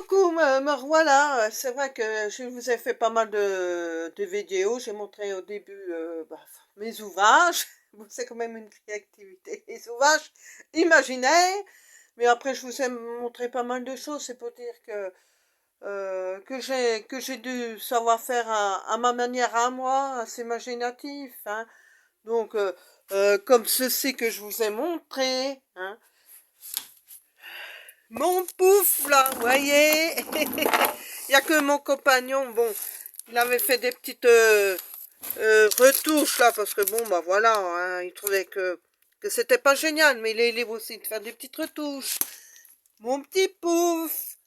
coucou, me revoilà. C'est vrai que je vous ai fait pas mal de vidéos. J'ai montré au début mes ouvrages. Bon, c'est quand même une créativité. Les ouvrages imaginaires. Mais après, je vous ai montré pas mal de choses. C'est pour dire que j'ai du savoir-faire à ma manière, à moi, assez imaginatif. Hein. Donc, comme ceci que je vous ai montré. Hein. Mon pouf là, vous voyez. Il n'y a que mon compagnon, bon, il avait fait des petites retouches là, parce que bon, bah voilà, hein, il trouvait que c'était pas génial, mais il est libre aussi de faire des petites retouches. Mon petit pouf,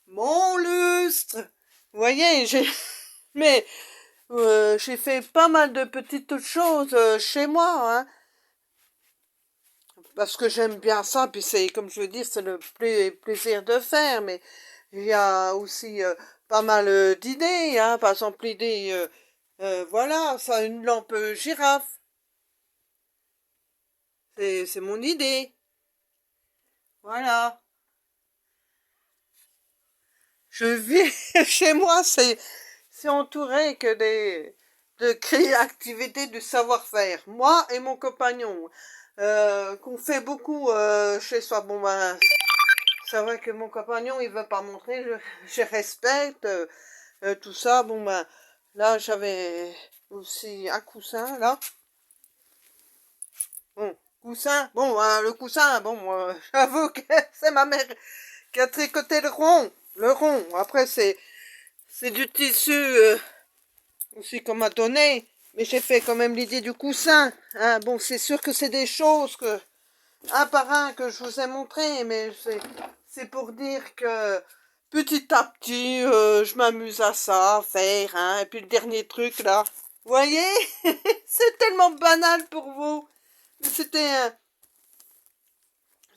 mon lustre, vous voyez, mais j'ai fait pas mal de petites choses chez moi, hein, parce que j'aime bien ça, puis c'est, comme je veux dire, c'est le plaisir de faire, mais il y a aussi pas mal d'idées, hein. Par exemple, l'idée, voilà, ça, une lampe girafe, c'est mon idée, voilà. Je vis chez moi, c'est entouré que de créativité, de savoir-faire. Moi et mon compagnon, qu'on fait beaucoup chez soi. Bon, ben, c'est vrai que mon compagnon, il veut pas montrer, je respecte tout ça. Bon, ben, là, j'avais aussi un coussin, là. Bon, coussin, bon, le coussin, bon, j'avoue que c'est ma mère qui a tricoté le rond. Le rond, après, c'est du tissu aussi qu'on m'a donné. Mais j'ai fait quand même l'idée du coussin. Hein. Bon, c'est sûr que c'est des choses que, un par un, que je vous ai montré, mais c'est pour dire que petit à petit, je m'amuse à ça, à faire, hein. Et puis le dernier truc, là, vous voyez, c'est tellement banal pour vous. Mais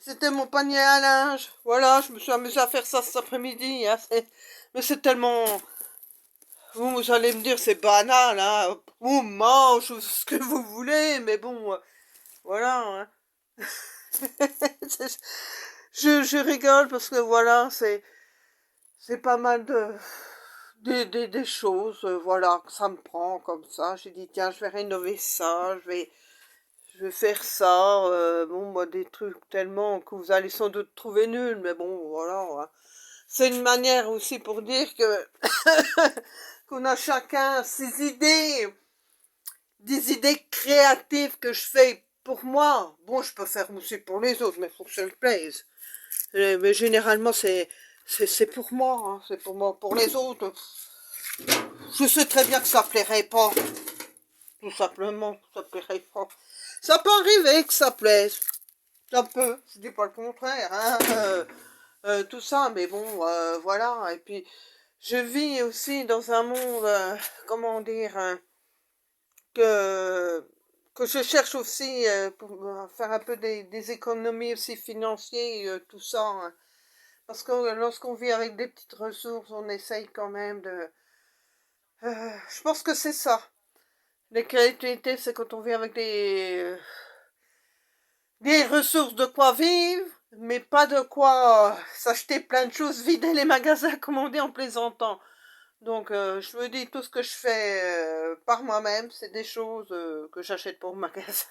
c'était mon panier à linge. Voilà, je me suis amusée à faire ça cet après-midi. Hein. Mais c'est tellement... Vous allez me dire, c'est banal, hein. Vous mangez ce que vous voulez, mais bon, voilà. Hein. je rigole parce que voilà, c'est pas mal des choses, voilà, que ça me prend comme ça. J'ai dit, tiens, je vais rénover ça, je vais faire ça. Bon, moi, des trucs tellement que vous allez sans doute trouver nuls, mais bon, voilà. Hein. C'est une manière aussi pour dire que qu'on a chacun ses idées, des idées créatives que je fais pour moi. Bon, je peux faire aussi pour les autres, mais il faut que ça me plaise. Mais généralement, c'est pour moi, hein, c'est pour moi. Pour les autres, je sais très bien que ça plairait pas. Tout simplement, ça plairait pas. Ça peut arriver que ça plaise. Ça peut, je dis pas le contraire, hein, tout ça, mais bon, voilà. Et puis, je vis aussi dans un monde, comment dire, hein, que, que je cherche aussi pour faire un peu des économies aussi financières, tout ça. Hein. Parce que lorsqu'on vit avec des petites ressources, on essaye quand même de... je pense que c'est ça. La créativité, c'est quand on vit avec des ressources de quoi vivre, mais pas de quoi s'acheter plein de choses, vider les magasins, comme on dit en plaisantant. Donc, je me dis, tout ce que je fais par moi-même, c'est des choses que j'achète pour le magasin.